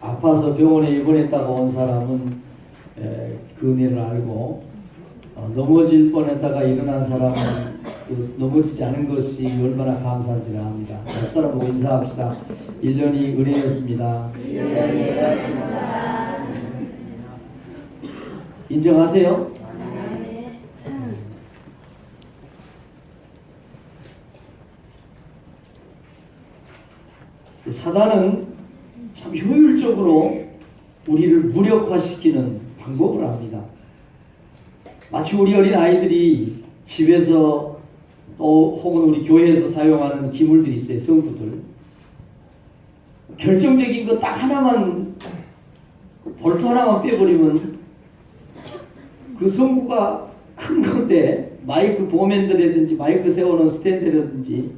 아파서 병원에 입원했다가 온 사람은 그 은혜를 알고 넘어질 뻔했다가 일어난 사람은 그 넘어지지 않은 것이 얼마나 감사한지를 압니다. 옆사람 보고 인사합시다. 1년이 은혜였습니다. 1년이 은혜였습니다. 인정하세요? 사단은 참 효율적으로 우리를 무력화시키는 방법을 합니다. 마치 우리 어린 아이들이 집에서 또 혹은 우리 교회에서 사용하는 기물들이 있어요. 성구들. 결정적인 거 딱 하나만, 볼트 하나만 빼버리면 그 성구가 큰 건데 마이크 보맨드라든지 마이크 세우는 스탠드라든지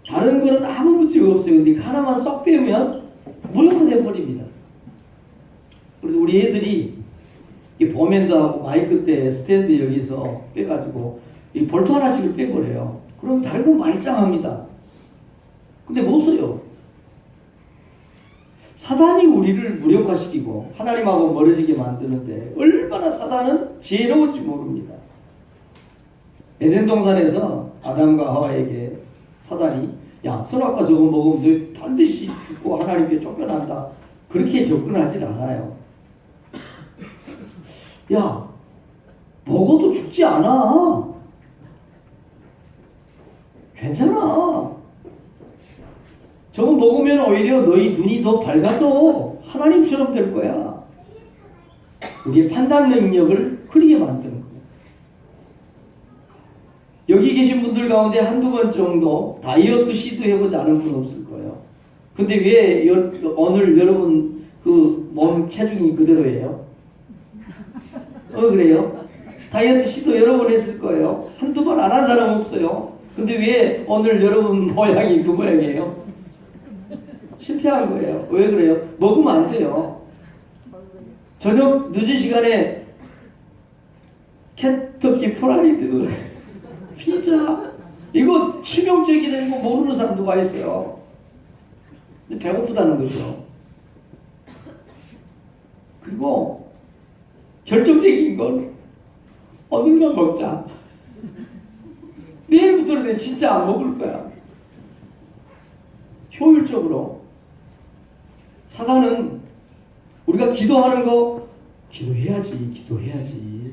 다른 거는 아무 문제가 없어요. 근데 하나만 쏙 빼면 무력화돼 버립니다. 그래서 우리 애들이 이 보맨드하고 마이크 때 스탠드 여기서 빼가지고 이 볼트 하나씩을 빼버려요. 그럼 다른 건 말짱합니다. 근데 못 써요. 사단이 우리를 무력화시키고 하나님하고 멀어지게 만드는데 얼마나 사단은 지혜로운지 모릅니다. 에덴 동산에서 아담과 하와에게 사단이 야, 선악과 저거 먹으면 너 반드시 죽고 하나님께 쫓겨난다. 그렇게 접근하지 않아요. 야, 먹어도 죽지 않아. 괜찮아. 저거 먹으면 오히려 너희 눈이 더 밝아져. 하나님처럼 될 거야. 우리의 판단 능력을 흐리게 만드는 거예요. 여기 계신 분들 가운데 한두 번 정도 다이어트 시도해보지 않은 분 없을 거예요. 근데 왜 오늘 여러분 그 몸 체중이 그대로예요? 그래요? 다이어트 시도 여러 번 했을 거예요. 한두 번 안 한 사람 없어요. 근데 왜 오늘 여러분 모양이 그 모양이에요? 실패한 거예요. 왜 그래요? 먹으면 안 돼요. 저녁 늦은 시간에 켄터키 프라이드 피자 이거 치명적이라는 거 모르는 사람 누가 있어요? 근데 배고프다는 거죠. 그리고 결정적인 건 오늘만 먹자. 내일부터는 내가 진짜 안 먹을 거야. 효율적으로 사단은 우리가 기도하는 거 기도해야지.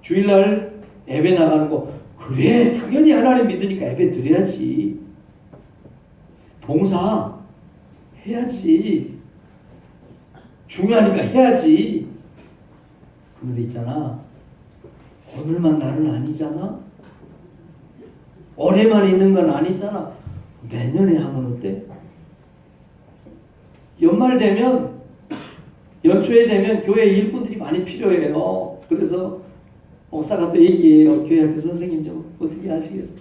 주일날 예배 나가는 거 그래 당연히 하나님 믿으니까 예배 드려야지. 봉사 해야지. 중요하니까 해야지. 그런데 있잖아, 오늘만 날은 아니잖아. 올해만 있는 건 아니잖아. 내년에 하면 어때? 연말 되면, 연초에 되면 교회 일꾼들이 많이 필요해요. 그래서 목사가 또 얘기해요. 교회 앞에 선생님 좀 어떻게 하시겠어요?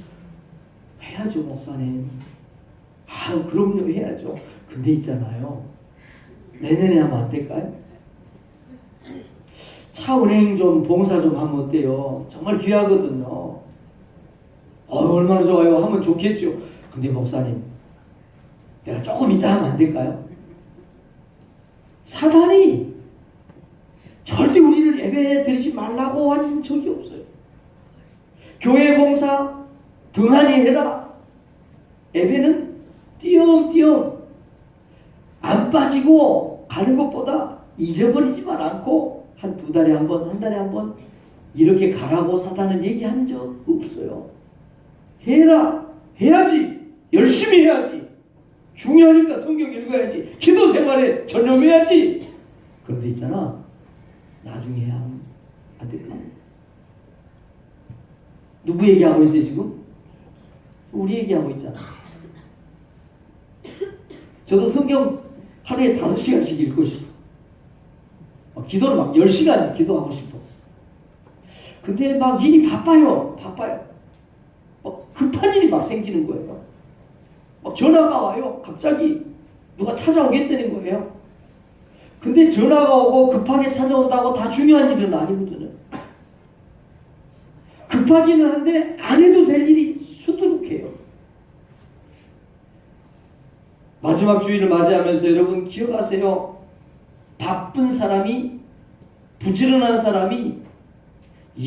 해야죠, 목사님. 그럼요, 해야죠. 근데 있잖아요, 내년에 하면 안 될까요? 차 운행 좀 봉사 좀 하면 어때요? 정말 귀하거든요. 얼마나 좋아요. 하면 좋겠죠. 근데 목사님, 내가 조금 이따 하면 안 될까요? 사단이 절대 우리를 예배 드리지 말라고 한 적이 없어요. 교회 봉사 등한히 해라. 예배는 띄엄띄엄 안 빠지고 가는 것보다 잊어버리지만 않고 한 2달에 한 번, 1달에 한 번 이렇게 가라고 사단은 얘기한 적 없어요. 해라. 해야지. 열심히 해야지. 중요하니까 성경 읽어야지. 기도 생활에 전념해야지. 그런데 있잖아, 나중에 하면 안 될까? 누구 얘기하고 있어요 지금? 우리 얘기하고 있잖아. 저도 성경 하루에 5시간씩 읽고 싶어. 기도를 막 10시간 기도하고 싶어. 근데 막 일이 바빠요. 급한 일이 막 생기는 거예요. 막 전화가 와요. 갑자기 누가 찾아오겠다는 거예요. 근데 전화가 오고 급하게 찾아온다고 다 중요한 일은 아니거든요. 급하기는 한데 안 해도 될 일이 수두룩해요. 마지막 주일을 맞이하면서 여러분 기억하세요. 바쁜 사람이, 부지런한 사람이,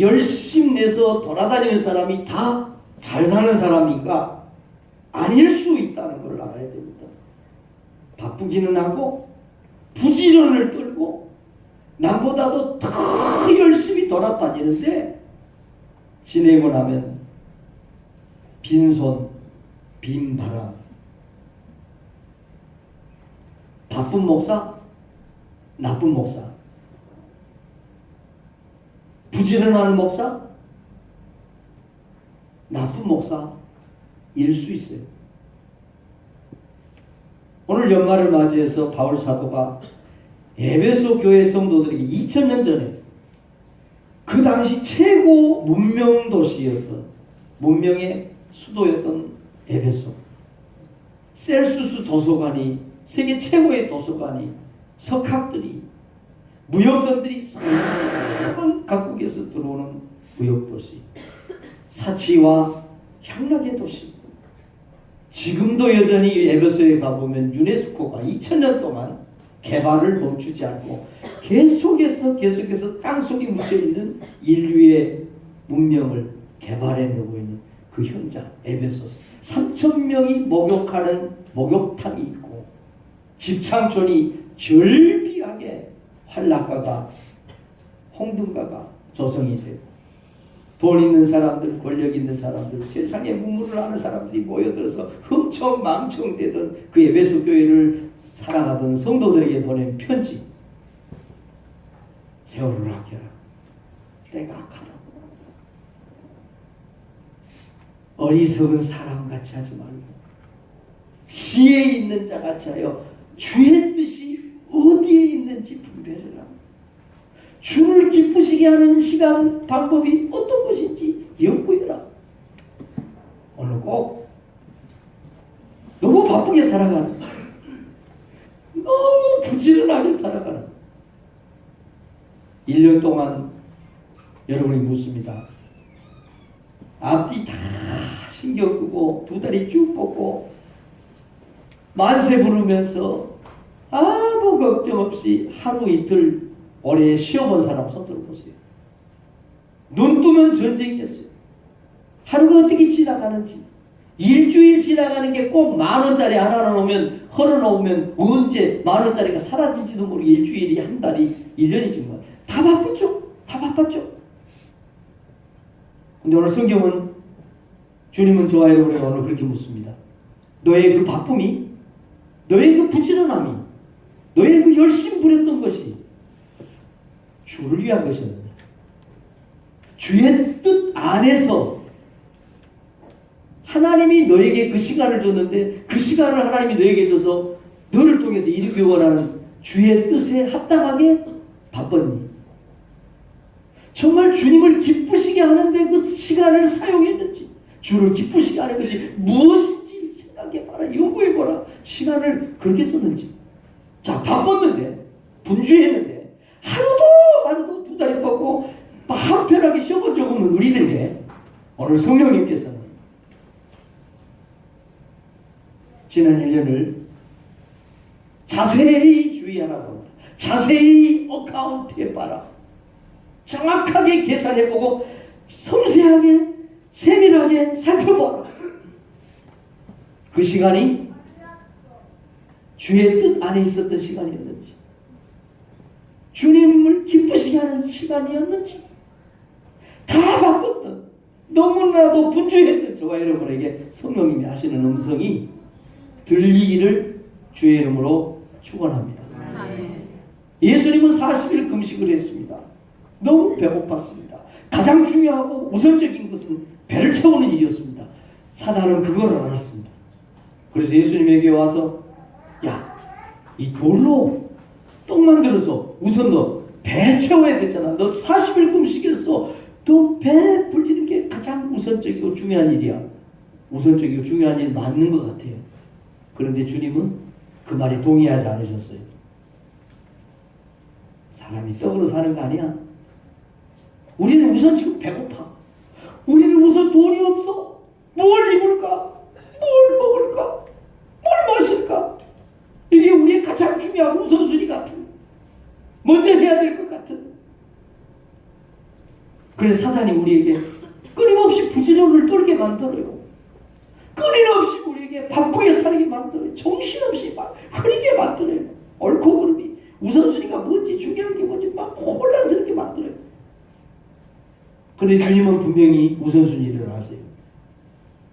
열심 내서 돌아다니는 사람이 다 잘 사는 사람인가? 아닐 수 있다는 걸 알아야 됩니다. 바쁘기는 하고 부지런을 떨고 남보다도 더 열심히 돌아다니는데 지내고 나면 빈손, 빈바람. 바쁜 목사, 나쁜 목사. 부지런한 목사, 나쁜 목사일 수 있어요. 오늘 연말을 맞이해서 바울 사도가 에베소 교회 성도들에게 2000년 전에 그 당시 최고 문명 도시였던, 문명의 수도였던 에베소, 셀수스 도서관이, 세계 최고의 도서관이, 석학들이, 무역선들이 싹 각국에서 들어오는 무역도시, 사치와 향락의 도시. 지금도 여전히 에베소에 가보면 유네스코가 2000년 동안 개발을 멈추지 않고 계속해서 땅속에 묻혀있는 인류의 문명을 개발해내고 있는 그 현장, 에베소. 3000명이 목욕하는 목욕탕이 있고 집창촌이 절비하게 활락가가, 홍등가가 조성이 되고 돈 있는 사람들, 권력 있는 사람들, 세상에 문물을 아는 사람들이 모여들어서 흥청망청되던 그 에베소 교회를 살아가던 성도들에게 보낸 편지. 세월을 아껴라. 때가 악하다. 어리석은 사람같이 하지 말고 지혜 있는 자같이 하여 주의 뜻이 어디에 있는지 분별해라. 주를 기쁘시게 하는 시간, 방법이 어떤 것인지 연구해라. 오늘 꼭 너무 바쁘게 살아가는, 너무 부지런하게 살아가는 1년 동안 여러분이 묻습니다. 앞뒤 다 신경 끄고 두 다리 쭉 뻗고 만세 부르면서 아무 걱정 없이 하루 이틀 올해 쉬어본 사람 손 들어보세요. 눈 뜨면 전쟁이었어요. 하루가 어떻게 지나가는지. 일주일 지나가는 게 꼭 10,000원짜리 하나 놓으면, 헐어놓으면 언제 10,000원짜리가 사라질지도 모르게 일주일이, 한 달이, 1년이지 뭐. 다 바쁘죠? 다 바빴죠? 근데 오늘 성경은, 주님은 저와 여러분에게 오늘 그렇게 묻습니다. 너의 그 바쁨이, 너의 그 부지런함이, 너의 그 열심 부렸던 것이 주를 위한 것이었느냐? 주의 뜻 안에서 하나님이 너에게 그 시간을 줬는데 그 시간을 하나님이 너에게 줘서 너를 통해서 이루기 원하는 주의 뜻에 합당하게 바빴니? 정말 주님을 기쁘시게 하는데 그 시간을 사용했는지, 주를 기쁘시게 하는 것이 무엇인지 생각해봐라. 연구해봐라. 시간을 그렇게 썼는지. 자, 바빴는데, 분주했는데 하루도 두 다리 뻗고 마음 편하게 쉬어본 적 없는 우리들에게 오늘 성령님께서는 지난 1년을 자세히 주의하라고, 자세히 어카운트해봐라. 정확하게 계산해보고 섬세하게 세밀하게 살펴봐라. 그 시간이 주의 뜻 안에 있었던 시간이었는지, 주님을 기쁘시게 하는 시간이었는지, 다 바꿨던, 너무나도 분주했던 저와 여러분에게 성령님이 하시는 음성이 들리기를 주의 이름으로 축원합니다. 예수님은 40일 금식을 했습니다. 너무 배고팠습니다. 가장 중요하고 우선적인 것은 배를 채우는 일이었습니다. 사단은 그걸 알았습니다. 그래서 예수님에게 와서, 야, 이 돌로 떡 만들어서 우선 너 배 채워야 됐잖아. 너 40일 금식했어. 너 배 불리는 게 가장 우선적이고 중요한 일이야. 우선적이고 중요한 일 맞는 것 같아요. 그런데 주님은 그 말에 동의하지 않으셨어요. 사람이 떡으로 사는 거 아니야. 우리는 우선 지금 배고파. 우리는 우선 돈이 없어. 뭘 입을까? 뭘 먹을까? 뭘 마실까? 이게 우리의 가장 중요한 우선순위 같은, 먼저 해야 될 것 같은. 그래서 사단이 우리에게 끊임없이 부지런을 떨게 만들어요. 끊임없이 우리에게 바쁘게 살게 만들어요. 정신없이 막 흐리게 만들어요. 옳고 그름이 우선순위가 뭔지, 중요한 게 뭔지 막 혼란스럽게 만들어요. 그런데 주님은 분명히 우선순위를 아세요.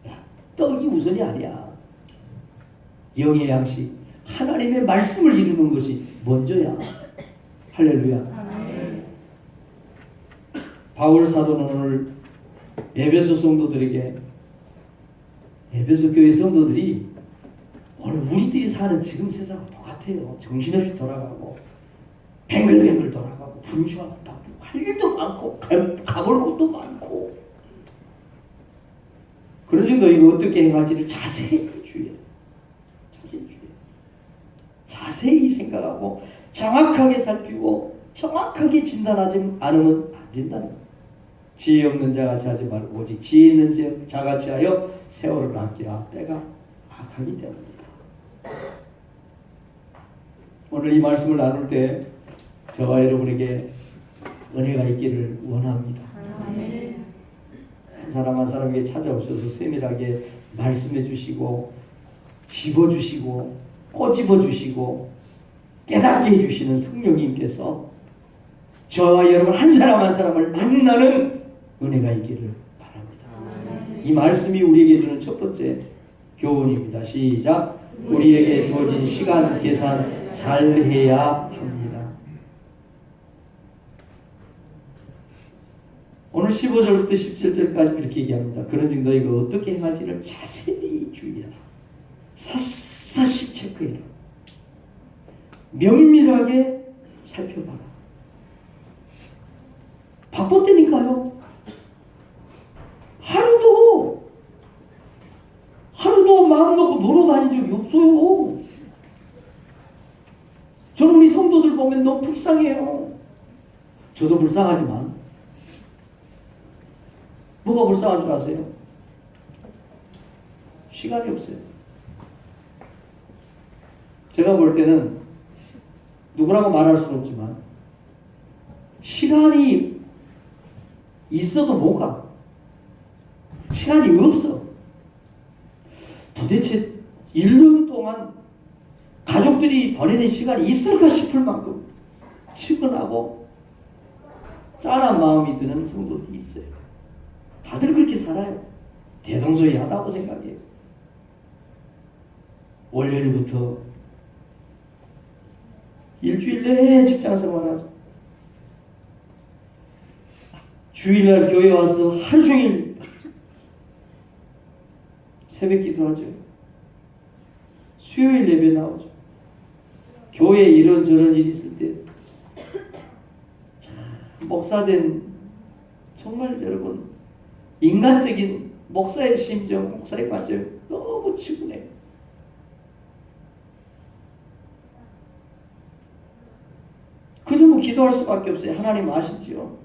야, 떡이 우선이 아니야. 영의 양식, 하나님의 말씀을 이루는 것이 먼저야. 할렐루야. 바울 사도는 오늘 에베소 성도들에게, 에베소 교회 성도들이 오늘 우리들이 사는 지금 세상과 똑같아요. 정신없이 돌아가고 뱅글뱅글 돌아가고 분주하고 바쁘고 할 일도 많고 가볼 곳도 많고, 그러니 너희가 어떻게 행할지를 자세히 주의해. 자세히 생각하고 정확하게 살피고 정확하게 진단하지 않으면 안 된다는 거예요. 지혜 없는 자같이 하지 말고 오직 지혜 있는 자같이 하여 세월을 아끼라. 때가 악하기 때문이다. 오늘 이 말씀을 나눌 때 저와 여러분에게 은혜가 있기를 원합니다. 한 사람 한 사람에게 찾아오셔서 세밀하게 말씀해 주시고 집어주시고 꼬집어 주시고 깨닫게 해주시는 성령님께서 저와 여러분 한 사람 한 사람을 만나는 은혜가 있기를 바랍니다. 이 말씀이 우리에게 주는 첫 번째 교훈입니다. 시작. 우리에게 주어진 시간 계산 잘 해야 합니다. 오늘 15절부터 17절까지 이렇게 얘기합니다. 그런즉 너희가 어떻게 행할지를 자세히 주의하라. 샅샅이 체크해라. 면밀하게 살펴봐라. 바빴다니까요. 하루도 마음 놓고 놀러 다닌 적이 없어요. 저는 우리 성도들 보면 너무 불쌍해요. 저도 불쌍하지만 뭐가 불쌍한 줄 아세요? 시간이 없어요. 제가 볼 때는 누구라고 말할 수는 없지만 시간이 있어도 못 가. 시간이 없어. 도대체 1년 동안 가족들이 보내는 시간이 있을까 싶을 만큼 치근하고 짠한 마음이 드는 성도들이 있어요. 다들 그렇게 살아요. 대동소이하다고 생각해요. 월요일부터 일주일 내내 직장 생활하죠. 주일날 교회 와서 하루 종일 새벽 기도하죠. 수요일 예배 나오죠. 교회에 이런저런 일이 있을 때 목사된 정말 여러분 인간적인 목사의 심정, 목사의 관점이 너무 치분해요. 그저 뭐 기도할 수밖에 없어요. 하나님 아시지요.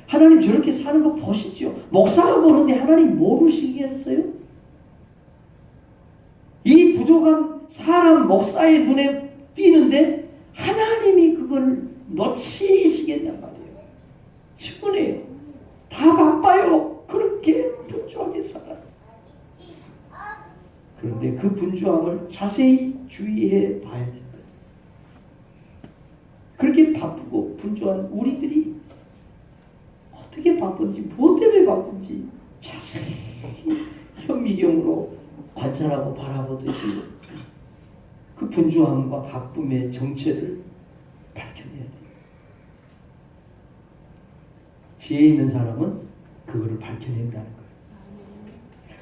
하나님 저렇게 사는 거 보시지요. 목사가 보는데 하나님 모르시겠어요? 이 부족한 사람 목사의 눈에 띄는데 하나님이 그걸 놓치시겠냔 말이에요. 충분해요. 다 바빠요. 그렇게 분주하게 살아요. 그런데 그 분주함을 자세히 주의해 봐야 됩니다. 그렇게 바쁘고 분주한 우리들이 어떻게 바쁜지, 무엇 때문에 바쁜지 자세히 현미경으로 관찰하고 바라보듯이 그 분주함과 바쁨의 정체를 밝혀내야 돼요. 지혜 있는 사람은 그거를 밝혀낸다는 거예요.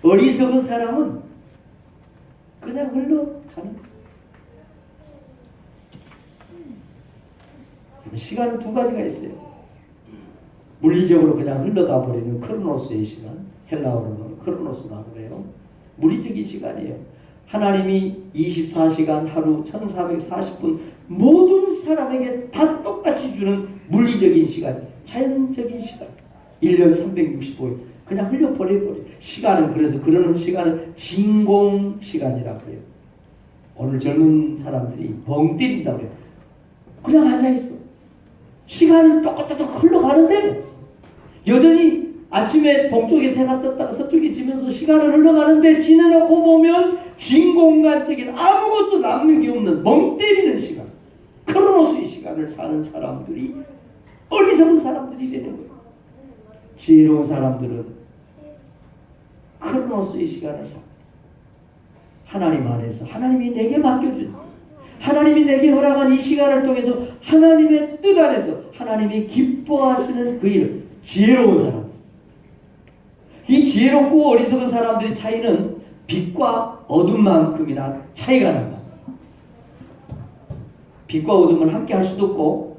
어리석은 사람은 그냥 흘러가는 거예요. 시간은 두 가지가 있어요. 물리적으로 그냥 흘러가 버리는 크로노스의 시간, 헬라어로는 크로노스라고 그래요. 물리적인 시간이에요. 하나님이 24시간 하루 1440분 모든 사람에게 다 똑같이 주는 물리적인 시간, 자연적인 시간. 1년 365일 그냥 흘려버려버려요. 시간은 그래서 그러는 시간은 진공 시간이라고 해요. 오늘 젊은 사람들이 멍 때린다고 그래요. 그냥 앉아있어. 시간이 똑똑똑 흘러가는데 여전히 아침에 동쪽에 새가 떴다가 서쪽에 지면서 시간을 흘러가는데 지내놓고 보면 진공관적인 아무것도 남는 게 없는 멍 때리는 시간, 크로노스의 시간을 사는 사람들이 어리석은 사람들이 되는 거예요. 지혜로운 사람들은 크로노스의 시간을 삽니다. 하나님 안에서 하나님이 내게 맡겨준, 하나님이 내게 허락한 이 시간을 통해서 하나님의 뜻 안에서 하나님이 기뻐하시는 그 일, 지혜로운 사람. 이 지혜롭고 어리석은 사람들의 차이는 빛과 어둠만큼이나 차이가 난다. 빛과 어둠은 함께 할 수도 없고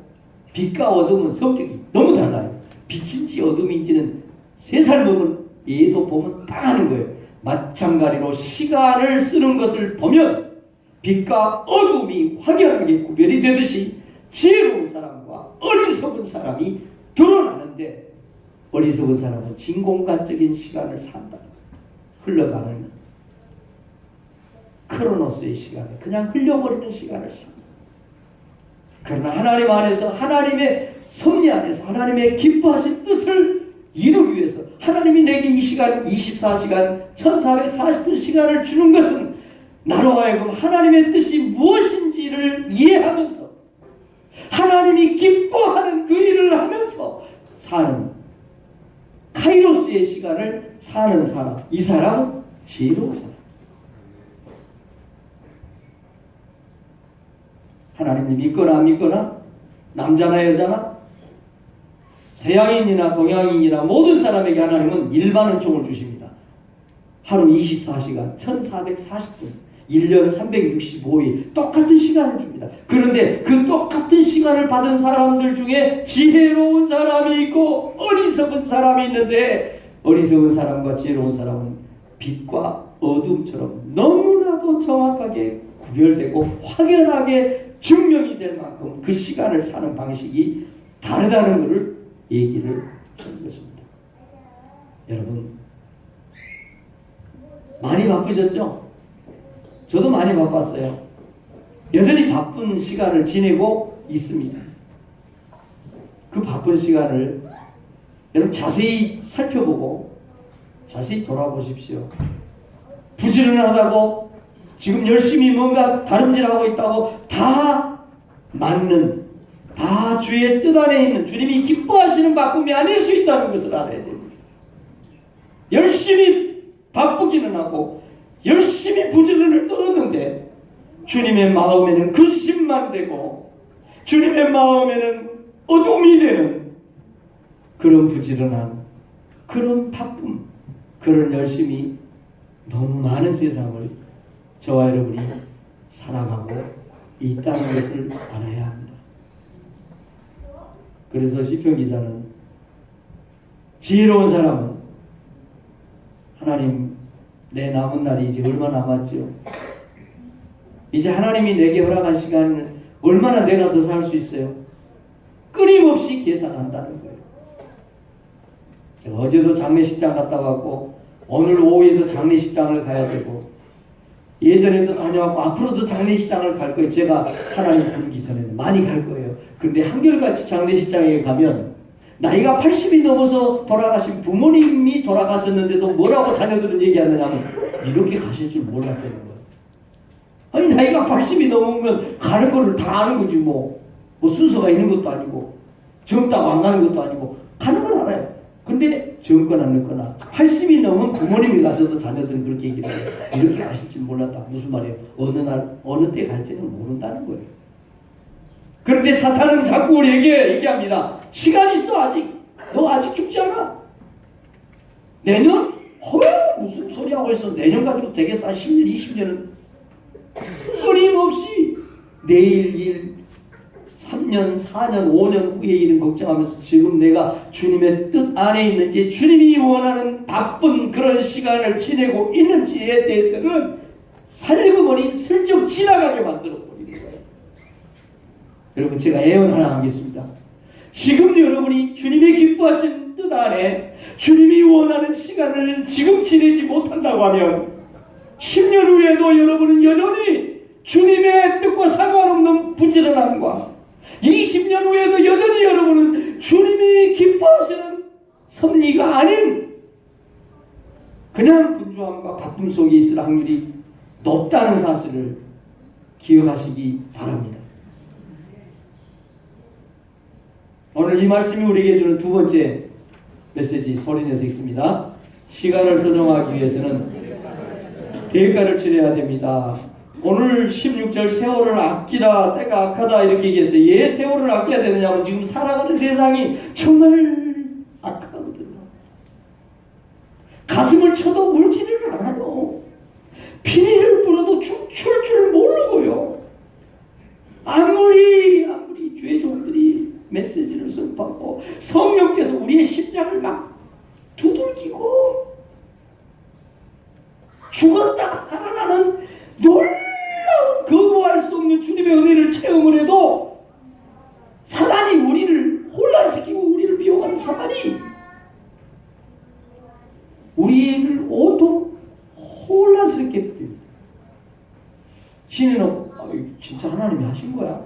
빛과 어둠은 성격이 너무 달라요. 빛인지 어둠인지는 3살 먹은 얘도 보면 딱 아는 거예요. 마찬가지로 시간을 쓰는 것을 보면 빛과 어둠이 확연하게 구별이 되듯이 지혜로운 사람과 어리석은 사람이 드러나는데, 어리석은 사람은 진공관적인 시간을 산다. 흘러가는 크로노스의 시간을 그냥 흘려버리는 시간을 산다. 그러나 하나님 안에서 하나님의 섭리 안에서 하나님의 기뻐하신 뜻을 이루기 위해서 하나님이 내게 이 시간 24시간 1440분 시간을 주는 것은 나로 하여금 하나님의 뜻이 무엇인지를 이해하면서 하나님이 기뻐하는 그 일을 하면서 사는 카이로스의 시간을 사는 사람, 이 사람은 지혜로운 사람. 하나님이 믿거나 안 믿거나 남자나 여자나 서양인이나 동양인이나 모든 사람에게 하나님은 일반 은총을 주십니다. 하루 24시간 1440분 1년 365일 똑같은 시간을 줍니다. 그런데 그 똑같은 시간을 받은 사람들 중에 지혜로운 사람이 있고 어리석은 사람이 있는데, 어리석은 사람과 지혜로운 사람은 빛과 어둠처럼 너무나도 정확하게 구별되고 확연하게 증명이 될 만큼 그 시간을 사는 방식이 다르다는 것을 얘기를 하는 것입니다. 여러분, 많이 바쁘셨죠? 저도 많이 바빴어요. 여전히 바쁜 시간을 지내고 있습니다. 그 바쁜 시간을 여러분 자세히 살펴보고 자세히 돌아보십시오. 부지런하다고 지금 열심히 뭔가 다름질하고 있다고 다 맞는, 다 주의 뜻 안에 있는 주님이 기뻐하시는 바쁨이 아닐 수 있다는 것을 알아야 됩니다. 열심히 바쁘기는 하고 열심히 부지런을 떨었는데 주님의 마음에는 근심만 되고 주님의 마음에는 어둠이 되는 그런 부지런함, 그런 바쁨, 그런 열심이 너무 많은 세상을 저와 여러분이 살아가고 있다는 것을 알아야 합니다. 그래서 시편 기자는 지혜로운 사람은 하나님, 내 남은 날이 이제 얼마 남았죠? 이제 하나님이 내게 허락한 시간을 얼마나 내가 더 살 수 있어요? 끊임없이 계산한다는 거예요. 제가 어제도 장례식장 갔다 왔고 오늘 오후에도 장례식장을 가야 되고 예전에도 다녀왔고 앞으로도 장례식장을 갈 거예요. 제가 하나님 부르기 전에는 많이 갈 거예요. 근데 한결같이 장례식장에 가면 나이가 80이 넘어서 돌아가신 부모님이 돌아가셨는데도 뭐라고 자녀들은 얘기하느냐면 이렇게 가실 줄 몰랐다는 거예요. 아니 나이가 80이 넘으면 가는 거를 다 아는 거지 뭐 순서가 있는 것도 아니고 젊다고 안 가는 것도 아니고 가는 건 알아요. 근데 젊거나 늙거나 80이 넘은 부모님이 가셔도 자녀들은 그렇게 얘기해요. 이렇게 가실 줄 몰랐다. 무슨 말이에요? 어느 날 어느 때 갈지는 모른다는 거예요. 그런데 사탄은 자꾸 우리에게 얘기합니다. 시간 있어 아직. 너 아직 죽지 않아. 내년? 무슨 소리 하고 있어. 내년 가지고 되겠어. 10년 20년은. 끊임없이 내일 일 3년 4년 5년 후의 일은 걱정하면서 지금 내가 주님의 뜻 안에 있는지 주님이 원하는 바쁜 그런 시간을 지내고 있는지에 대해서는 살그머니 슬쩍 지나가게 만들어 버리는 거예요. 여러분 제가 예언 하나 하겠습니다. 지금 여러분이 주님이 기뻐하신 뜻 안에 주님이 원하는 시간을 지금 지내지 못한다고 하면 10년 후에도 여러분은 여전히 주님의 뜻과 상관없는 부지런함과 20년 후에도 여전히 여러분은 주님이 기뻐하시는 섭리가 아닌 그냥 분주함과 바쁨 속에 있을 확률이 높다는 사실을 기억하시기 바랍니다. 오늘 이 말씀이 우리에게 주는 두 번째 메시지 소리내서 읽습니다. 시간을 선정하기 위해서는 대가를 치러야 됩니다. 오늘 16절 세월을 아끼라 때가 악하다 이렇게 얘기했어요. 왜 세월을 아껴야 되느냐면 지금 살아가는 세상이 정말 악하거든요. 가슴을 쳐도 울지를 않아요. 피리를 불어도 춤출 줄 모르고요. 아무리 죄종들이 메시지를 선포하고 성령께서 우리의 심장을 막 두들기고 죽었다가 살아나는 놀라운 거부할 수 없는 주님의 은혜를 체험을 해도 사단이 우리를 혼란시키고 우리를 미혹하는 사단이 우리를 온통 혼란스럽게 해요. 신인은 진짜 하나님이 하신 거야.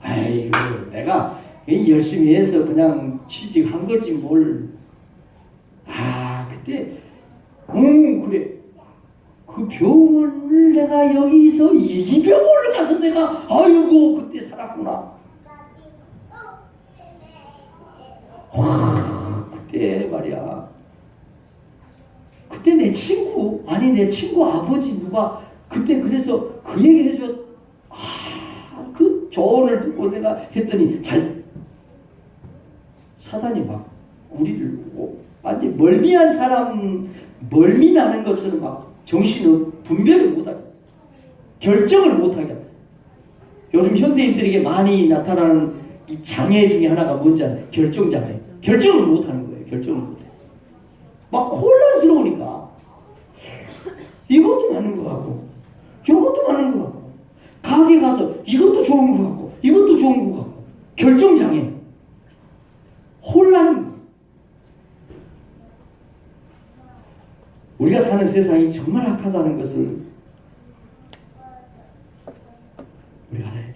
아이고 내가 열심히 해서 그냥 취직한 거지 뭘. 그때 그래. 그 병원을 내가 여기서 이 병원을 가서 내가 아이고 그때 살았구나. 그때 말이야. 그때 내 친구 아버지 누가 그때 그래서 그 얘기를 해줘. 그 조언을 듣고 내가 했더니 사단이 막 우리를 완전 멀미한 사람 멀미 나는 것처럼 막 정신을 분별을 못하게 결정을 못하게. 요즘 현대인들에게 많이 나타나는 이 장애 중에 하나가 뭔지 알아요? 결정장애. 결정을 못하는 거예요. 결정을 못해. 막 혼란스러우니까 이것도 맞는 거 같고 이것도 맞는 거 같고 가게 가서 이것도 좋은 거 같고 이것도 좋은 거 같고 결정장애 혼란. 우리가 사는 세상이 정말 악하다는 것을 우리가 알아야 돼요.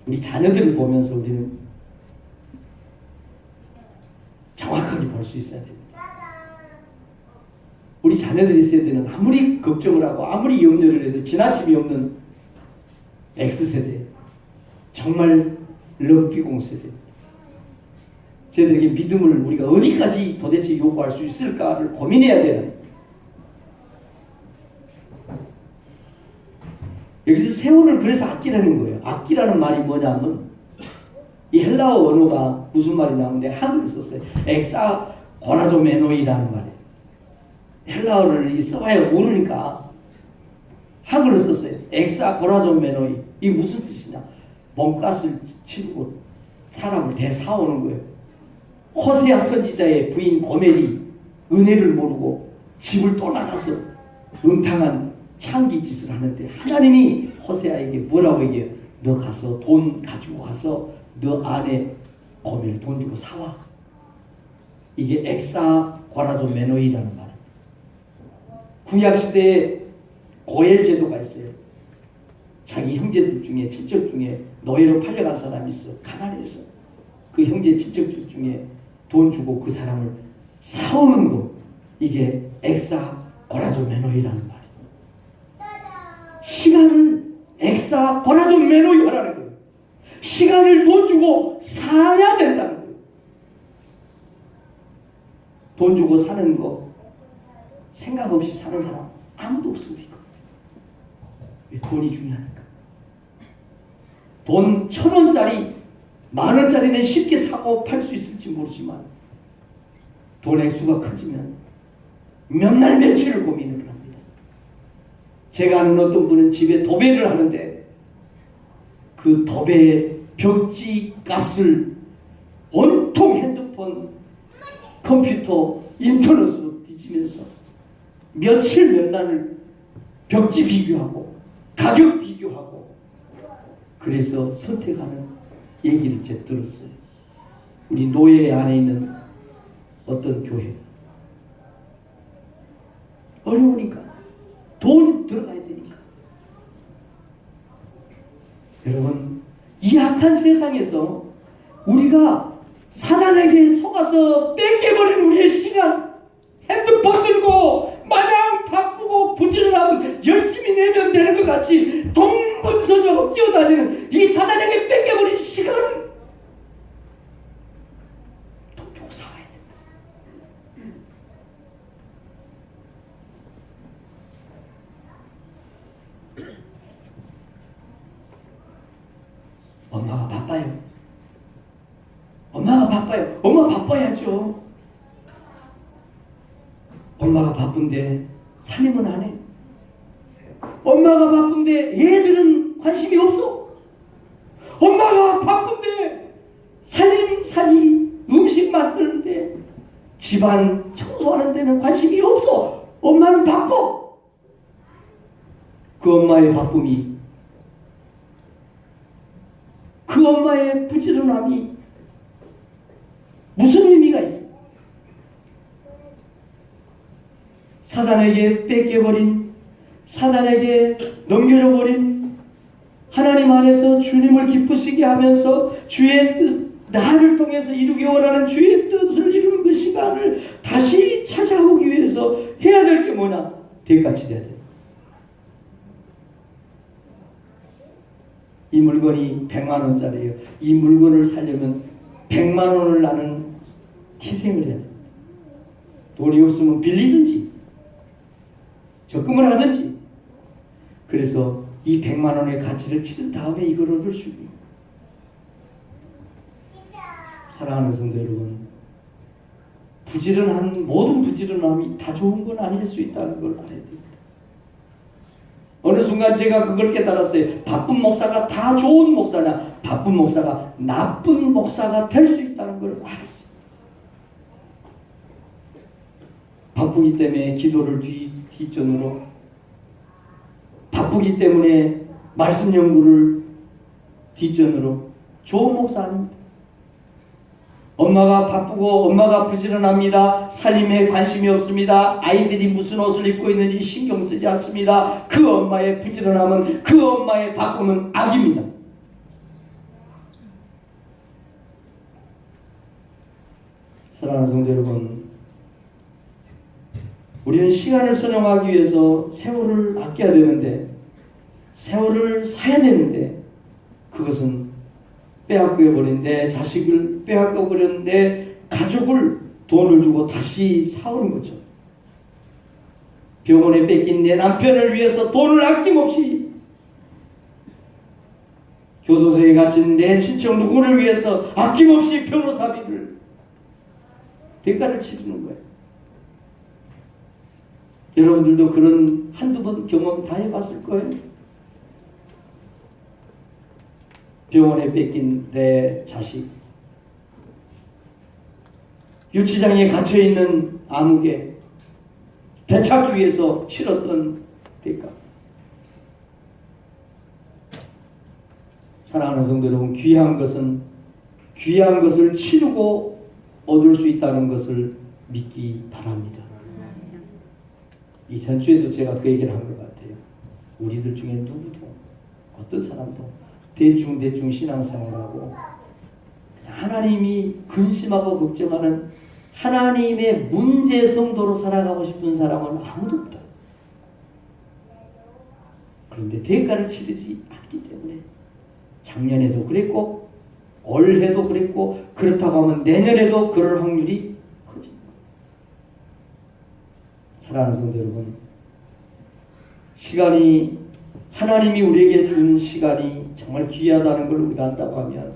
우리 자녀들을 보면서 우리는 정확하게 볼 수 있어야 됩니다. 우리 자녀들이 있어야 되는 아무리 걱정을 하고 아무리 염려를 해도 지나침이 없는 X세대, 정말 럭비공 세대. 저희들에게 믿음을 우리가 어디까지 도대체 요구할 수 있을까를 고민해야 되는. 여기서 세월을 그래서 아끼라는 거예요. 아끼라는 말이 뭐냐면 이 헬라어 언어가 무슨 말이 나오는데 한글을 썼어요. 엑사 고라조메노이라는 말이에요. 헬라어를 써봐야 모르니까 한글을 썼어요. 엑사 고라조메노이. 이게 무슨 뜻이냐? 몸값을 치르고 사람을 대사오는 거예요. 호세아 선지자의 부인 고멜이 은혜를 모르고 집을 떠나가서 음탕한 창기 짓을 하는데 하나님이 호세아에게 뭐라고 얘기해요? 너 가서 돈 가지고 가서 너 아내 고멜 돈 주고 사와. 이게 엑사 고라조 메노이라는 말. 구약시대에 고엘 제도가 있어요. 자기 형제들 중에 친척 중에 노예로 팔려간 사람이 있어. 가난해서 그 형제 친척들 중에 돈 주고 그 사람을 사오는 거. 이게 엑사 고라조 메노이라는 말이에요. 시간을 엑사 고라조 메노이 하라는 거예요. 시간을 돈 주고 사야 된다는 거예요. 돈 주고 사는 거 생각 없이 사는 사람 아무도 없습니다. 왜 돈이 중요하니까. 돈 1,000원짜리 10,000원짜리는 쉽게 사고 팔 수 있을지 모르지만 돈 액수가 커지면 몇 날 며칠을 고민을 합니다. 제가 아는 어떤 분은 집에 도배를 하는데 그 도배 벽지 값을 온통 핸드폰, 컴퓨터, 인터넷으로 뒤지면서 며칠 몇 날을 벽지 비교하고 가격 비교하고 그래서 선택하는 얘기를 제가 들었어요. 우리 노예 안에 있는 어떤 교회 어려우니까 돈 들어가야 되니까. 여러분, 이 악한 세상에서 우리가 사단에게 속아서 뺏겨버린 우리의 시간, 핸드폰 들고 마냥 바쁘고 부지런하고 열심히 내면 되는 것 같이 동분서적으로 뛰어다니는 이 사단에게 뺏겨버린 시간을 돈 주고 사와야 된다. 엄마가 바빠요. 엄마가 바빠요. 엄마 바빠야죠. 엄마가 바쁜데 살림은 안 해. 엄마가 바쁜데 애들은 관심이 없어. 엄마가 바쁜데 살림살이 음식 만드는데 집안 청소하는 데는 관심이 없어. 엄마는 바빠. 그 엄마의 바쁨이, 그 엄마의 부지런함이 무슨 의미가 있어? 사단에게 뺏겨버린, 사단에게 넘겨줘버린, 하나님 안에서 주님을 기쁘시게 하면서 주의 뜻, 나를 통해서 이루기 원하는 주의 뜻을 이루는 그 시간을 다시 찾아오기 위해서 해야 될 게 뭐냐? 대가 치러야 돼. 이 물건이 100만 원짜리예요. 이 물건을 사려면 100만 원을 나는 희생을 해야 돼. 돈이 없으면 빌리든지 적금을 하든지. 그래서 이 100만 원의 가치를 치른 다음에 이걸 얻을 수 있는. 사랑하는 성도 여러분, 부지런한 모든 부지런함이 다 좋은 건 아닐 수 있다는 걸 알아야 됩니다. 어느 순간 제가 그걸 깨달았어요. 바쁜 목사가 다 좋은 목사냐, 바쁜 목사가 나쁜 목사가 될 수 있다는 걸 알았어요. 바쁘기 때문에 기도를 뒷전으로, 바쁘기 때문에 말씀 연구를 뒷전으로. 좋은 목사 아닙니다. 엄마가 바쁘고 엄마가 부지런합니다. 살림에 관심이 없습니다. 아이들이 무슨 옷을 입고 있는지 신경 쓰지 않습니다. 그 엄마의 부지런함은, 그 엄마의 바쁨은 악입니다. 사랑하는 성도 여러분, 우리는 시간을 선용하기 위해서 세월을 아껴야 되는데, 세월을 사야 되는데, 그것은 빼앗겨버린 내 자식을 빼앗겨버린 내 가족을 돈을 주고 다시 사오는 거죠. 병원에 뺏긴 내 남편을 위해서 돈을 아낌없이, 교도소에 갇힌 내 친척 누구를 위해서 아낌없이 변호사비를, 대가를 치르는 거예요. 여러분들도 그런 한두 번 경험 다 해봤을 거예요. 병원에 뺏긴 내 자식, 유치장에 갇혀있는 아무개 되찾기 위해서 치렀던 대가. 사랑하는 성도 여러분, 귀한 것은 귀한 것을 치르고 얻을 수 있다는 것을 믿기 바랍니다. 이 전주에도 제가 그 얘기를 한 것 같아요. 우리들 중에 누구도, 어떤 사람도 대충 신앙생활하고 하나님이 근심하고 걱정하는 하나님의 문제 성도로 살아가고 싶은 사람은 아무도 없다. 그런데 대가를 치르지 않기 때문에 작년에도 그랬고 올해도 그랬고, 그렇다고 하면 내년에도 그럴 확률이 커집니다. 사랑하는 성도 여러분, 시간이, 하나님이 우리에게 준 시간이 정말 귀하다는 걸 우리가 안다고 하면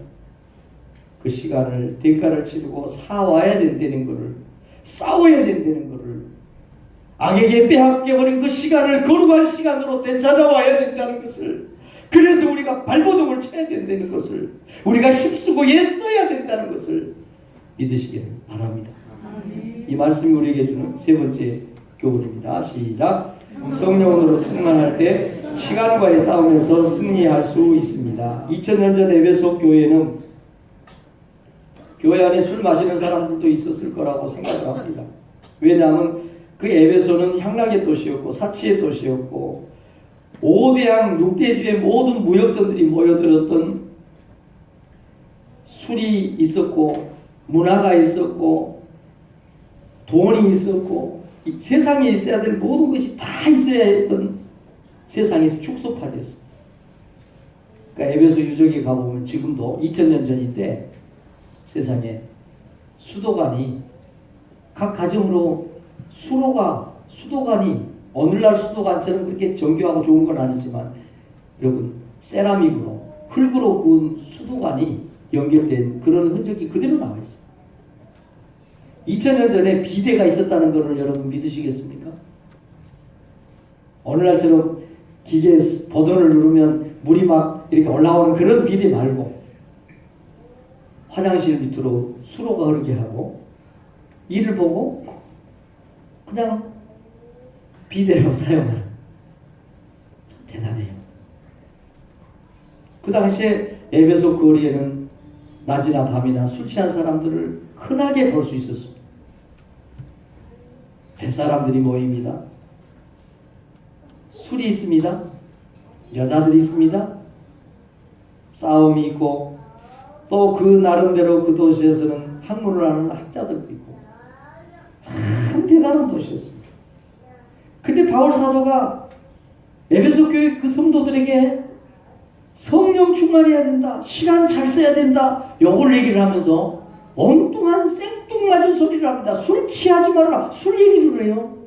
그 시간을 대가를 치르고 사와야 된다는 것을, 싸워야 된다는 것을, 악에게 빼앗겨버린 그 시간을 거룩한 시간으로 되찾아와야 된다는 것을, 그래서 우리가 발버둥을 쳐야 된다는 것을, 우리가 힘쓰고 애써야 된다는 것을 믿으시기를 바랍니다. 이 말씀이 우리에게 주는 세 번째 교훈입니다. 시작. 성령으로 충만할 때 시간과의 싸움에서 승리할 수 있습니다. 2000년 전 에베소 교회는 교회 안에 술 마시는 사람들도 있었을 거라고 생각을 합니다. 왜냐하면 그 에베소는 향락의 도시였고 사치의 도시였고 5대양 6대주의 모든 무역선들이 모여들었던 술이 있었고 문화가 있었고 돈이 있었고 이 세상에 있어야 될 모든 것이 다 있어야 했던 세상에서 축소파됐습니다. 그러니까 에베소 유적에 가보면 지금도 2000년 전인데 세상에 수도관이 각 가정으로 수도관이 오늘날 수도관처럼 그렇게 정교하고 좋은 건 아니지만 여러분 세라믹으로 흙으로 구운 수도관이 연결된 그런 흔적이 그대로 나와 있어요. 2000년 전에 비대가 있었다는 것을 여러분 믿으시겠습니까? 오늘날처럼 기계 버튼을 누르면 물이 막 이렇게 올라오는 그런 비대 말고 화장실 밑으로 수로가 흐르게 하고 이를 보고 그냥 비대로 사용하는 대단해요. 그 당시에 에베소 거리에는 낮이나 밤이나 술 취한 사람들을 흔하게 볼 수 있었습니다. 뱃사람들이 모입니다. 술이 있습니다. 여자들이 있습니다. 싸움이 있고 또 그 나름대로 그 도시에서는 학문을 하는 학자들도 있고 참 대단한 도시였습니다. 근데 바울 사도가 에베소 교회 그 성도들에게 성령 충만해야 된다. 시간 잘 써야 된다. 요걸 얘기를 하면서 엉뚱한 생뚱맞은 소리를 합니다. 술 취하지 말라. 술 얘기를 해요.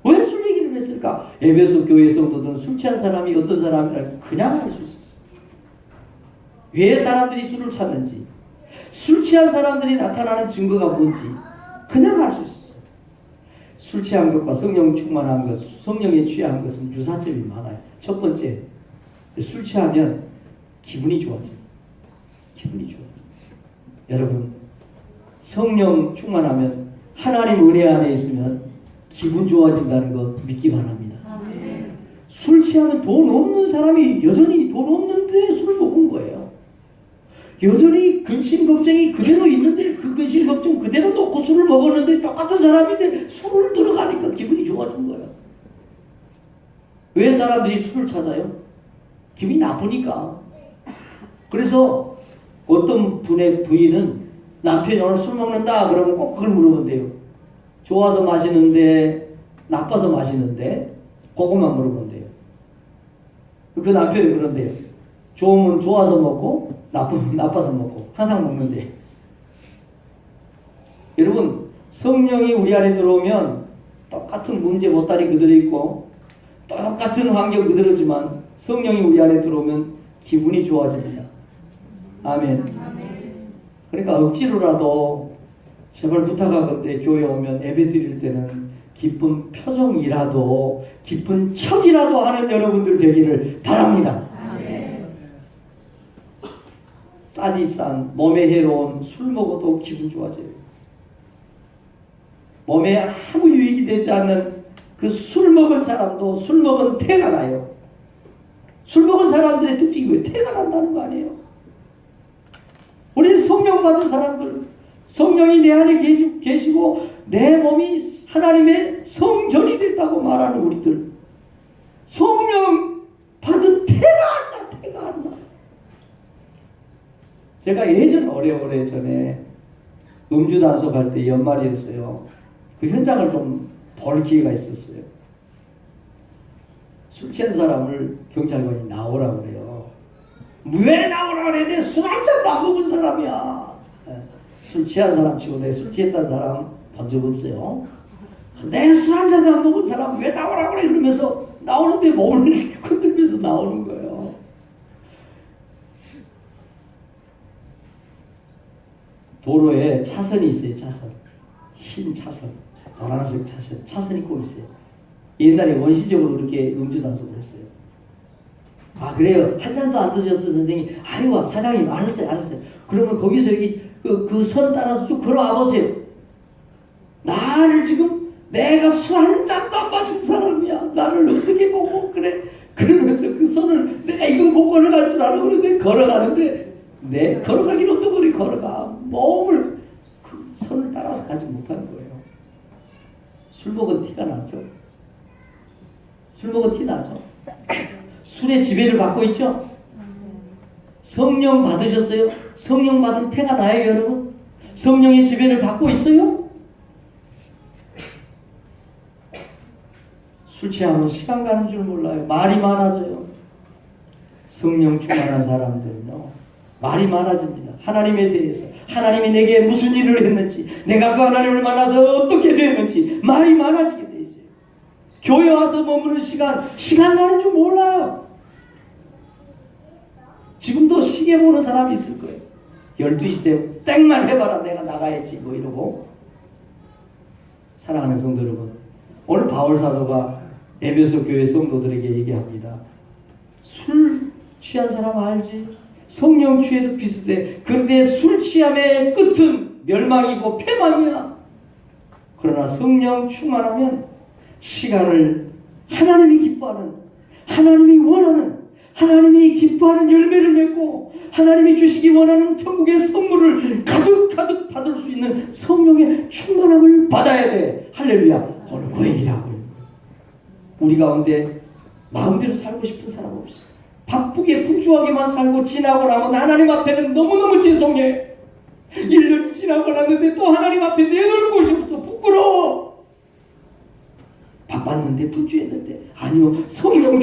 왜 술 얘기를 했을까? 에베소 교회 성도들은 술 취한 사람이 어떤 사람이라 그냥 알 수 있었어요. 왜 사람들이 술을 찾는지, 술 취한 사람들이 나타나는 증거가 뭔지 그냥 알 수 있었어요. 술 취한 것과 성령 충만한 것, 성령에 취한 것은 유사점이 많아요. 첫 번째, 술 취하면 기분이 좋아져요. 기분이 좋아져요. 여러분, 성령 충만하면 하나님 은혜 안에 있으면 기분 좋아진다는 거 믿기 바랍니다. 술 취하면 돈 없는 사람이 여전히 돈 없는데 술을 먹은 거예요. 여전히 근심 걱정이 그대로 있는데 그 근심 걱정 그대로 놓고 술을 먹었는데 똑같은 사람인데 술을 들어가니까 기분이 좋아진 거예요. 왜 사람들이 술을 찾아요? 기분이 나쁘니까. 그래서 어떤 분의 부인은 남편이 오늘 술 먹는다 그러면 꼭 그걸 물어본대요. 좋아서 마시는데 나빠서 마시는데 그것만 물어본대요. 그 남편이 그런데요. 좋으면 좋아서 먹고 나쁘면 나빠서 먹고 항상 먹는데 여러분 성령이 우리 안에 들어오면 똑같은 문제 보따리 그대로 있고 똑같은 환경 그대로지만 성령이 우리 안에 들어오면 기분이 좋아집니다. 아멘. 그러니까 억지로라도 제발 부탁하건대 교회 오면 예배 드릴 때는 기쁜 표정이라도 기쁜 척이라도 하는 여러분들 되기를 바랍니다. 싸디싼 몸에 해로운 술 먹어도 기분 좋아져요. 몸에 아무 유익이 되지 않는 그 술 먹은 사람도 술 먹은 태가 나요. 술 먹은 사람들의 특징이 왜 태가 난다는 거 아니에요? 우리는 성령 받은 사람들, 성령이 내 안에 계시고 내 몸이 하나님의 성전이 됐다고 말하는 우리들, 성령 받은 태가 안 나, 태가 안 나. 제가 예전 오래전에 음주 단속할 때 연말이었어요. 그 현장을 좀 볼 기회가 있었어요. 술 취한 사람을 경찰관이 나오라고 그래요. 왜 나오라고 그래? 내 술 한 잔도 안 먹은 사람이야. 술 취한 사람 치고 내 술 취했다는 사람 본 적 없어요. 내 술 한 잔도 안 먹은 사람 왜 나오라고 그래? 그러면서 나오는데 몸을 이렇게 흔들면서 나오는 거예요. 도로에 차선이 있어요. 차선. 흰 차선. 노란색 차선이 꼭 있어요. 옛날에 원시적으로 그렇게 음주 단속을 했어요. 아 그래요? 한 잔도 안 드셨어요 선생님? 아이고 사장님 알았어요. 그러면 거기서 여기 그 선 따라서 쭉 걸어와 보세요. 나를 지금 내가 술 한 잔도 안 마신 사람이야. 나를 어떻게 보고 그래? 그러면서 그 선을 내가 이거 못 걸어갈 줄 알아. 그런데 걸어가는데 내 걸어가긴 어떤 거리 걸어가. 몸을 그 선을 따라서 가지 못하는 거예요. 술 먹은 티가 나죠. 술 먹은 티 나죠. 술의 지배를 받고 있죠. 성령 받으셨어요? 성령 받은 태가 나요, 여러분? 성령의 지배를 받고 있어요? 술 취하면 시간 가는 줄 몰라요. 말이 많아져요. 성령 충만한 사람들은요, 말이 많아집니다. 하나님에 대해서, 하나님이 내게 무슨 일을 했는지, 내가 그 하나님을 만나서 어떻게 됐는지 말이 많아지게 돼 있어요. 교회 와서 머무는 시간 가는 줄 몰라요. 지금도 시계 보는 사람이 있을 거예요. 12시 때 땡만 해봐라, 내가 나가야지 뭐 이러고. 사랑하는 성도 여러분, 오늘 바울 사도가 에베소 교회 성도들에게 얘기합니다. 술 취한 사람 알지? 성령 취해도 비슷해. 그런데 술 취함의 끝은 멸망이고 패망이야. 그러나 성령 충만하면 시간을 하나님이 기뻐하는, 하나님이 원하는, 하나님이 기뻐하는 열매를 맺고 하나님이 주시기 원하는 천국의 선물을 가득가득 받을 수 있는 성령의 충만함을 받아야 돼. 할렐루야. 오늘 그 얘기를 하고 있는 거예요. 우리 가운데 마음대로 살고 싶은 사람 없어. 바쁘게 분주하게만 살고 지나고 나면 하나님 앞에는 너무너무 죄송해. 1년이 지나고 났는데 또 하나님 앞에 내놓을 곳이 없어. 부끄러워. 바빴는데 분주했는데. 아니요, 성령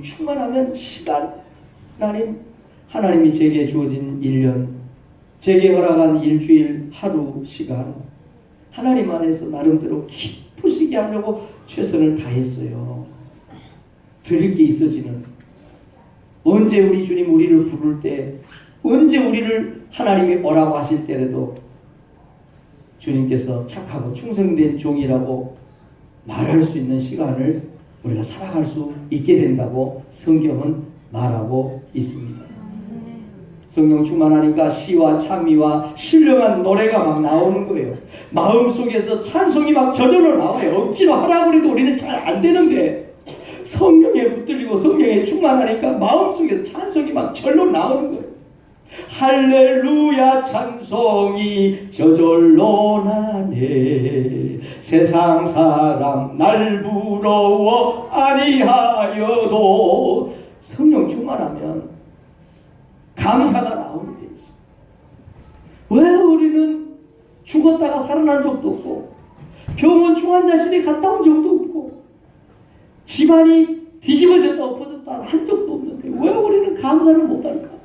충만하면 시간, 하나님이 제게 주어진 1년, 제게 허락한 일주일, 하루, 시간, 하나님 안에서 나름대로 기쁘시게 하려고 최선을 다했어요. 드릴 게 있어지는, 언제 우리 주님 우리를 부를 때, 언제 우리를 하나님이 오라고 하실 때라도 주님께서 착하고 충성된 종이라고 말할 수 있는 시간을 우리가 살아갈 수 있게 된다고 성경은 말하고 있습니다. 성령 충만하니까 시와 찬미와 신령한 노래가 막 나오는 거예요. 마음속에서 찬송이 막 저절로 나와요. 억지로 하라고 해도 우리는 잘 안 되는데 성령에 붙들리고 성령에 충만하니까 마음속에서 찬송이 막 절로 나오는 거예요. 할렐루야 찬송이 저절로 나네. 세상 사람 날 부러워 아니하여도 성령 충만하면 감사가 나오는 데 있어. 왜 우리는 죽었다가 살아난 적도 없고 병원 중환자실에 갔다 온 적도 없고 집안이 뒤집어졌다 엎어졌다 한 적도 없는데 왜 우리는 감사를 못할까?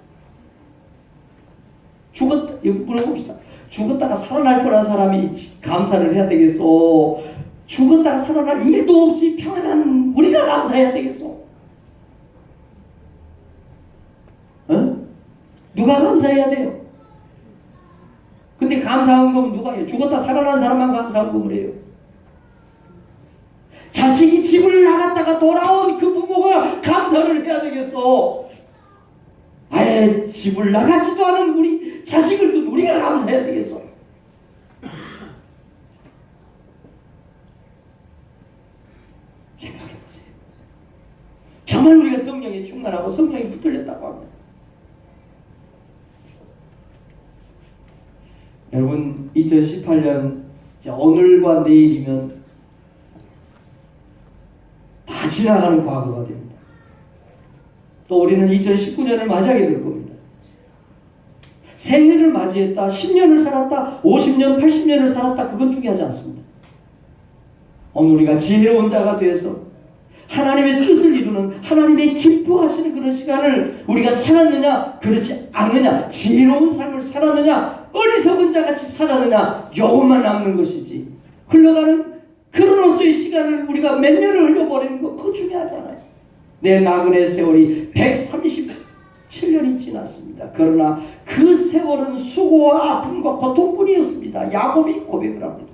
이거 물어봅시다. 죽었다가 살아날 뻔한 사람이 감사를 해야 되겠어? 죽었다가 살아날 일도 없이 평안한 우리가 감사해야 되겠어? 어? 누가 감사해야 돼요? 근데 감사헌금은 누가 해요? 죽었다 살아난 사람만 감사헌금을 해요. 자식이 집을 나갔다가 돌아온 그 부모가 감사를 해야 되겠어? 아예 집을 나가지도 않은 우리 자식을 우리가 감사해야 되겠어? 생각해보세요. 정말 우리가 성령에 충만하고 성령에 붙들렸다고 합니다. 여러분 2018년 오늘과 내일이면 다 지나가는 과거가 됩니다. 또 우리는 2019년을 맞이하게 될 겁니다. 새해를 맞이했다, 10년을 살았다, 50년, 80년을 살았다, 그건 중요하지 않습니다. 오늘 우리가 지혜로운 자가 되어서 하나님의 뜻을 이루는, 하나님의 기뻐하시는 그런 시간을 우리가 살았느냐, 그렇지 않느냐, 지혜로운 삶을 살았느냐, 어리석은 자같이 살았느냐, 요것만 남는 것이지. 흘러가는 크로노스의 시간을 우리가 몇 년을 흘려버리는 거 그거 중요하지 않아요. 내 나그네 세월이 137년이 지났습니다. 그러나 그 세월은 수고와 아픔과 고통뿐이었습니다. 야곱이 고백을 합니다.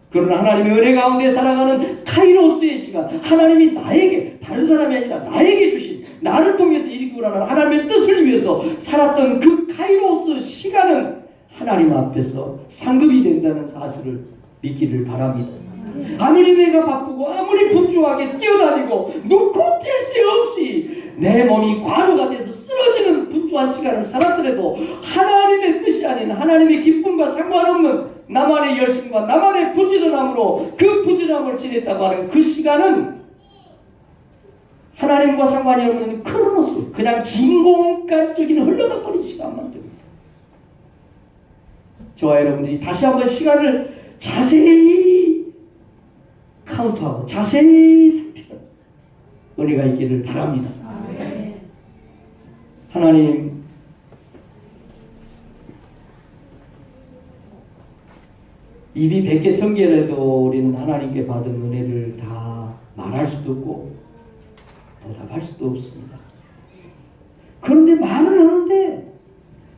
그러나 하나님의 은혜 가운데 살아가는 카이로스의 시간, 하나님이 나에게, 다른 사람이 아니라 나에게 주신, 나를 통해서 이루고라는 하나님의 뜻을 위해서 살았던 그 카이로스 시간은 하나님 앞에서 상급이 된다는 사실을 믿기를 바랍니다. 아무리 내가 바쁘고 아무리 분주하게 뛰어다니고 눈코 뗄 새 없이 내 몸이 과로가 돼서 쓰러지는 분주한 시간을 살았더라도 하나님의 뜻이 아닌 하나님의 기쁨과 상관없는 나만의 열심과 나만의 부지런함으로 그 부지런함을 지냈다고 하는 그 시간은 하나님과 상관이 없는 크로노스, 그냥 진공관적인 흘러가 버린 시간만 됩니다. 저와 여러분들이 다시 한번 시간을 자세히 카운트하고 자세히 살피는 은혜가 있기를 바랍니다. 하나님, 입이 100개 1000개라도 우리는 하나님께 받은 은혜를 다 말할 수도 없고 보답할 수도 없습니다. 그런데 말을 하는데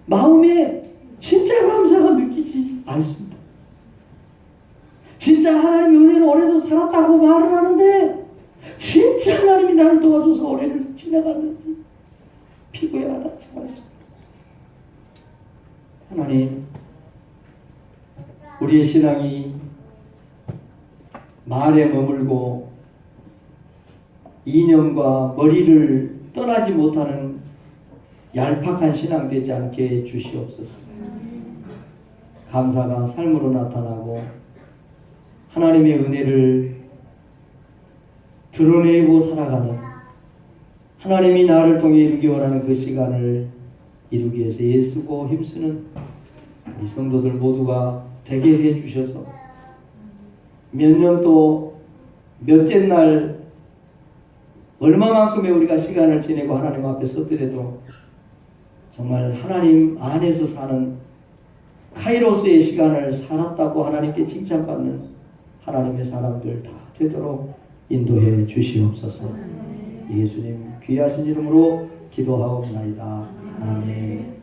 마음에 진짜 감사가 느끼지 않습니다. 진짜 하나님의 은혜를 오래도 살았다고 말을 하는데 진짜 하나님이 나를 도와줘서 오래를 지나갔는지 피부에 와닿지 않습니다. 하나님, 우리의 신앙이 말에 머물고 이념과 머리를 떠나지 못하는 얄팍한 신앙 되지 않게 해 주시옵소서. 감사가 삶으로 나타나고 하나님의 은혜를 드러내고 살아가는, 하나님이 나를 통해 이루기 원하는 그 시간을 이루기 위해서 애쓰고 힘쓰는 이 성도들 모두가 되게 해 주셔서 몇 년 또 몇째 날 얼마만큼의 우리가 시간을 지내고 하나님 앞에 섰더라도 정말 하나님 안에서 사는 카이로스의 시간을 살았다고 하나님께 칭찬받는 하나님의 사람들 다 되도록 인도해 주시옵소서. 예수님 귀하신 이름으로 기도하옵나이다. 아멘.